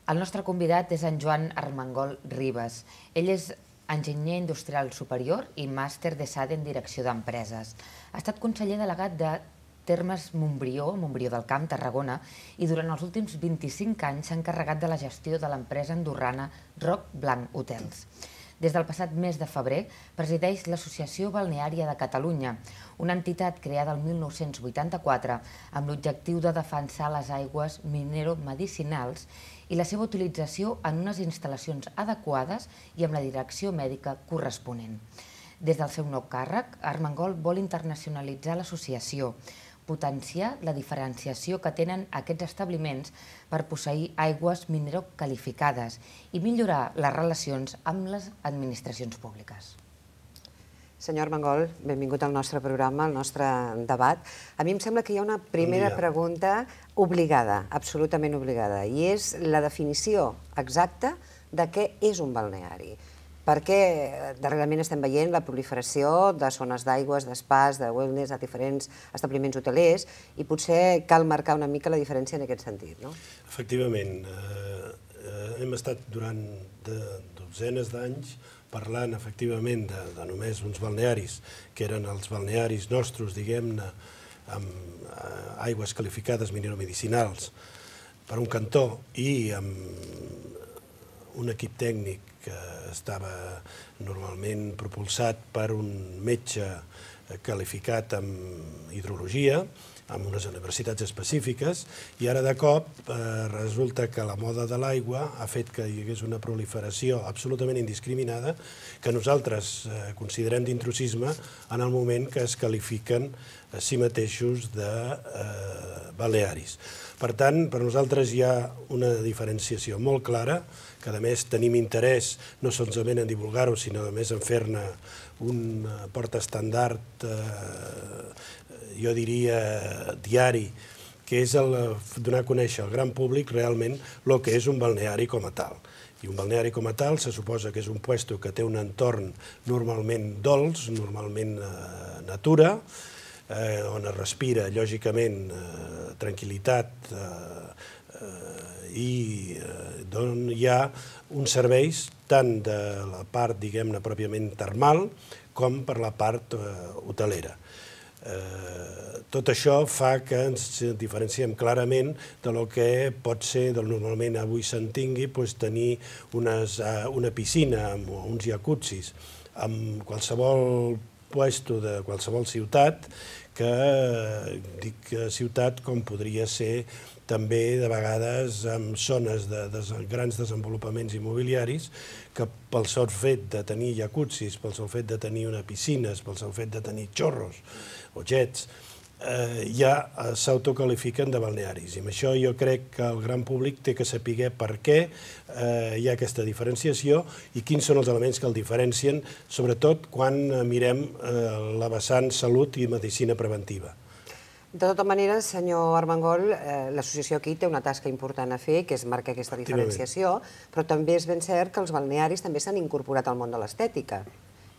El nostre convidat és en Joan Armengol Ribas. Ell és enginyer industrial superior i màster de SAD en direcció d'empreses. Ha estat conseller delegat de Termes Montbrió, Montbrió del Camp, Tarragona, i durant els últims 25 anys s'ha encarregat de la gestió de l'empresa andorrana Roc Blanc Hotels. Des del passat mes de febrer presideix l'Associació Balneària de Catalunya, una entitat creada el 1984 amb l'objectiu de defensar les aigües mineromedicinals i la seva utilització en unes instal·lacions adequades i amb la direcció mèdica corresponent. Des del seu nou càrrec, Armengol vol internacionalitzar l'associació, potenciar la diferenciació que tenen aquests establiments per posseir aigües minerocalificades i millorar les relacions amb les administracions públiques. Senyor Armengol, benvingut al nostre programa, al nostre debat. A mi em sembla que hi ha una primera pregunta obligada, absolutament obligada, i és la definició exacta de què és un balneari. Perquè darrerament estem veient la proliferació de zones d'aigües, d'espais, de wellness a diferents establiments hotelers i potser cal marcar una mica la diferència en aquest sentit, no? Efectivament. Hem estat durant dotzenes d'anys parlant efectivament de només uns balnearis, que eren els balnearis nostres, diguem-ne, amb aigües qualificades mineromedicinals per un cantó i amb un equip tècnic que estava normalment propulsat per un metge qualificat en hidrologia, amb unes universitats específiques, i ara de cop resulta que la moda de l'aigua ha fet que hi hagués una proliferació absolutament indiscriminada que nosaltres considerem d'intrusisme en el moment que es qualifiquen a si mateixos de balnearis. Per tant, per nosaltres hi ha una diferenciació molt clara, que a més tenim interès no solament en divulgar-ho, sinó a més en fer-ne un portaestandard, jo diria, diari, que és donar a conèixer al gran públic realment el que és un balneari com a tal. I un balneari com a tal se suposa que és un lloc que té un entorn normalment dolç, normalment natura, on es respira, lògicament, tranquil·litat i on hi ha uns serveis tant de la part, diguem-ne, pròpiament termal com per la part hotelera. Tot això fa que ens diferenciem clarament del que pot ser, normalment avui s'entengui, tenir una piscina amb uns jacuzzis en qualsevol lloc de qualsevol ciutat, que dic ciutat com podria ser també de vegades en zones de grans desenvolupaments immobiliaris que pel sol fet de tenir jacuzzis, pel sol fet de tenir una piscina, pel sol fet de tenir xorros o jets, ja s'autocalifiquen de balnearis. I amb això jo crec que el gran públic té que saber per què hi ha aquesta diferenciació i quins són els elements que el diferencien, sobretot quan mirem la vessant salut i medicina preventiva. De tota manera, senyor Armengol, l'associació aquí té una tasca important a fer, que és marcar aquesta diferenciació, però també és ben cert que els balnearis també s'han incorporat al món de l'estètica.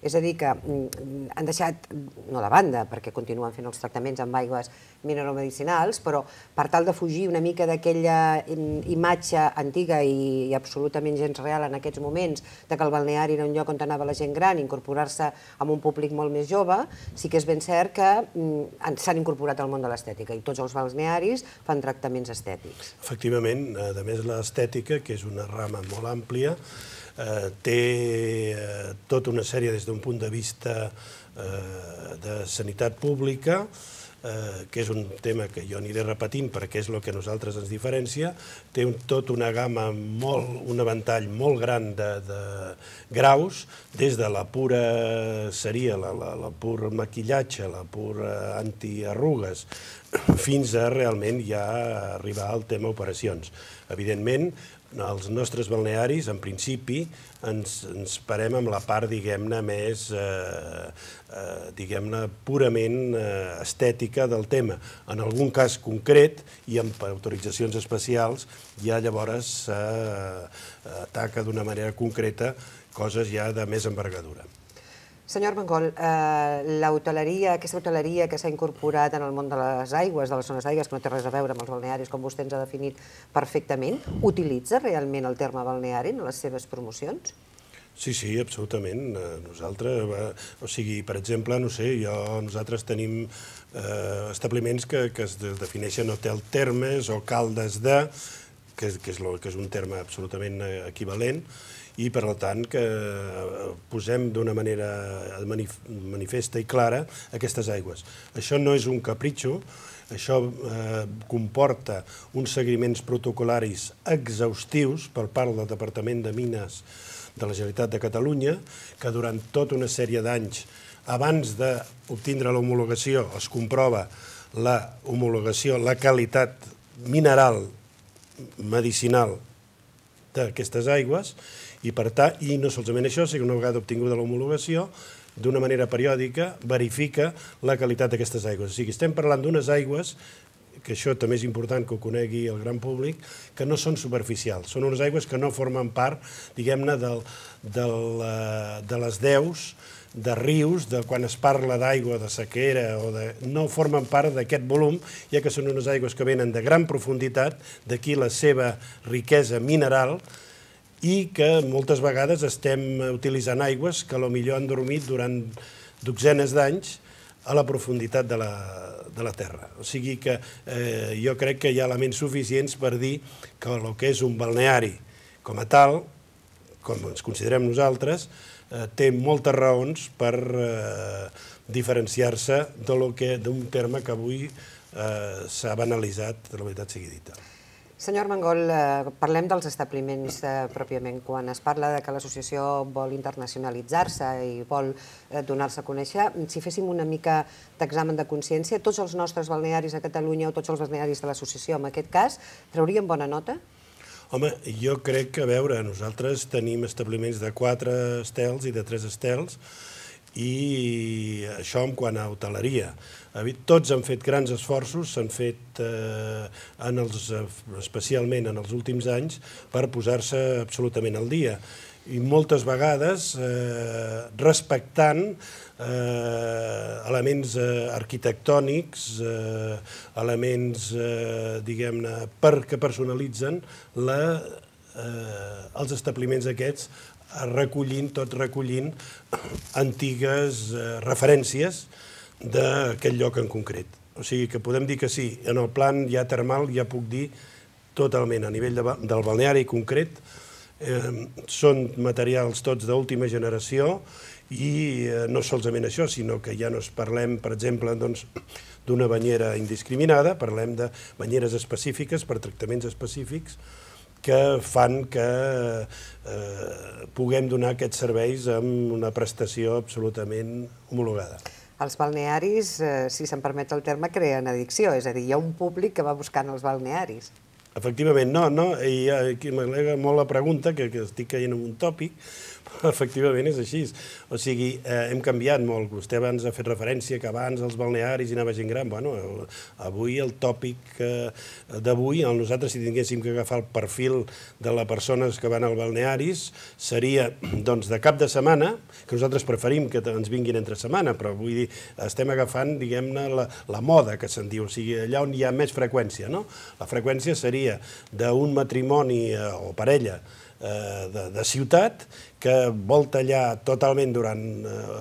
És a dir, que han deixat, no de banda, perquè continuen fent els tractaments amb aigües mineromedicinals, però per tal de fugir una mica d'aquella imatge antiga i absolutament gens real en aquests moments, de que el balneari era un lloc on anava la gent gran, incorporar-se amb un públic molt més jove, sí que és ben cert que s'han incorporat al món de l'estètica i tots els balnearis fan tractaments estètics. Efectivament, a més l'estètica, que és una rama molt àmplia, té tota una sèrie des d'un punt de vista de sanitat pública, que és un tema que jo aniré repetint perquè és el que a nosaltres ens diferencia, té tota una gamma, un ventall molt gran de graus, des de la pura seria, el pur maquillatge, la pura antiarrugues, fins a realment ja arribar al tema operacions. Evidentment, els nostres balnearis, en principi, ens parem amb la part, diguem-ne, més, diguem-ne, purament estètica del tema. En algun cas concret, i amb autoritzacions especials, ja llavors s'ataca d'una manera concreta coses ja de més envergadura. Senyor Armengol, aquesta hoteleria que s'ha incorporat en el món de les aigües, de les zones d'aigües, que no té res a veure amb els balnearis, com vostè ens ha definit perfectament, utilitza realment el terme balneari en les seves promocions? Sí, absolutament. Nosaltres, o sigui, per exemple, no sé, nosaltres tenim establiments que es defineixen hotel termes o caldes de, que és un terme absolutament equivalent, i per tant que posem d'una manera manifesta i clara aquestes aigües. Això no és un capritxo, això comporta uns seguiments protocolaris exhaustius per part del Departament de Mines de la Generalitat de Catalunya, que durant tota una sèrie d'anys, abans d'obtindre l'homologació, es comprova la homologació, la qualitat mineral, medicinal d'aquestes aigües, i per tant, i no solament això, sinó que una vegada obtinguda l'homologació, d'una manera periòdica, verifica la qualitat d'aquestes aigües. O sigui, estem parlant d'unes aigües, que això també és important que ho conegui el gran públic, que no són superficials. Són unes aigües que no formen part, diguem-ne, de les deus, de rius, de quan es parla d'aigua, de sequera, no formen part d'aquest volum, ja que són unes aigües que venen de gran profunditat, d'aquí la seva riquesa mineral, i que moltes vegades estem utilitzant aigües que potser han dormit durant dotzenes d'anys a la profunditat de la terra. O sigui que jo crec que hi ha elements suficients per dir que el que és un balneari com a tal, com ens considerem nosaltres, té moltes raons per diferenciar-se d'un terme que avui s'ha banalitzat, de la veritat sigui dita. Senyor Armengol, parlem dels establiments pròpiament. Quan es parla que l'associació vol internacionalitzar-se i vol donar-se a conèixer, si féssim una mica d'examen de consciència, tots els nostres balnearis a Catalunya o tots els balnearis de l'associació, en aquest cas, trauríem bona nota? Home, jo crec que, a veure, nosaltres tenim establiments de 4 estels i de 3 estels, i això en quant a hoteleria. Tots han fet grans esforços, s'han fet especialment en els últims anys per posar-se absolutament al dia. I moltes vegades respectant elements arquitectònics, elements, diguem-ne, que personalitzen els establiments aquests, tot recollint antigues referències d'aquest lloc en concret. O sigui que podem dir que sí, en el plan ja termal ja puc dir totalment, a nivell del balneari concret, són materials tots d'última generació i no solament això, sinó que ja no parlem, per exemple, d'una banyera indiscriminada, parlem de banyeres específiques per tractaments específics que fan que puguem donar aquests serveis amb una prestació absolutament homologada. Els balnearis, si se'm permet el terme, creen addicció, és a dir, hi ha un públic que va buscant els balnearis. Efectivament, no, i m'alegra molt la pregunta, que estic caient en un tòpic, però efectivament és així. O sigui, hem canviat molt. Vostè abans ha fet referència que abans els balnearis hi anava gent gran. Bueno, avui el tòpic d'avui, nosaltres si tinguéssim que agafar el perfil de les persones que van als balnearis, seria doncs de cap de setmana, que nosaltres preferim que ens vinguin entre setmana, però vull dir, estem agafant, diguem-ne, la moda que se'n diu, o sigui, allà on hi ha més freqüència, no? La freqüència seria d'un matrimoni o parella de ciutat que vol tallar totalment durant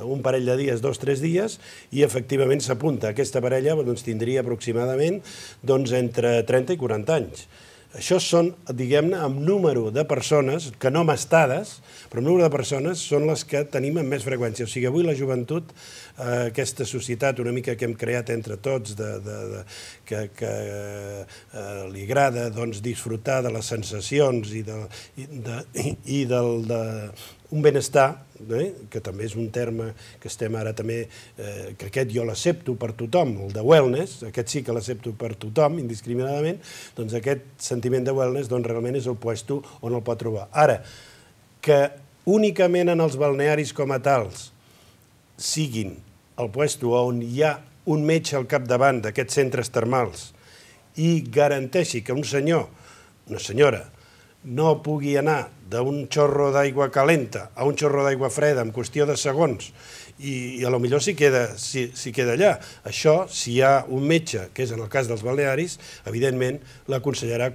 un parell de dies, 2 o 3 dies, i efectivament s'apunta. Aquesta parella tindria aproximadament entre 30 i 40 anys. Això són, diguem-ne, amb número de persones, que no mastades, però amb número de persones són les que tenim amb més freqüència. O sigui, avui la joventut, aquesta societat una mica que hem creat entre tots, que li agrada disfrutar de les sensacions i d'un benestar, que també és un terme que estem ara també, que aquest jo l'accepto per tothom, el de wellness, aquest sí que l'accepto per tothom, indiscriminadament, doncs aquest sentiment de wellness realment és el puesto on el pot trobar. Ara, que únicament en els balnearis com a tals siguin el puesto on hi ha un metge al capdavant d'aquests centres termals i garanteixi que un senyor, una senyora, no pugui anar d'un xorro d'aigua calenta a un xorro d'aigua freda en qüestió de segons i potser s'hi queda allà. Això, si hi ha un metge, que és en el cas dels balnearis, evidentment l'aconsellarà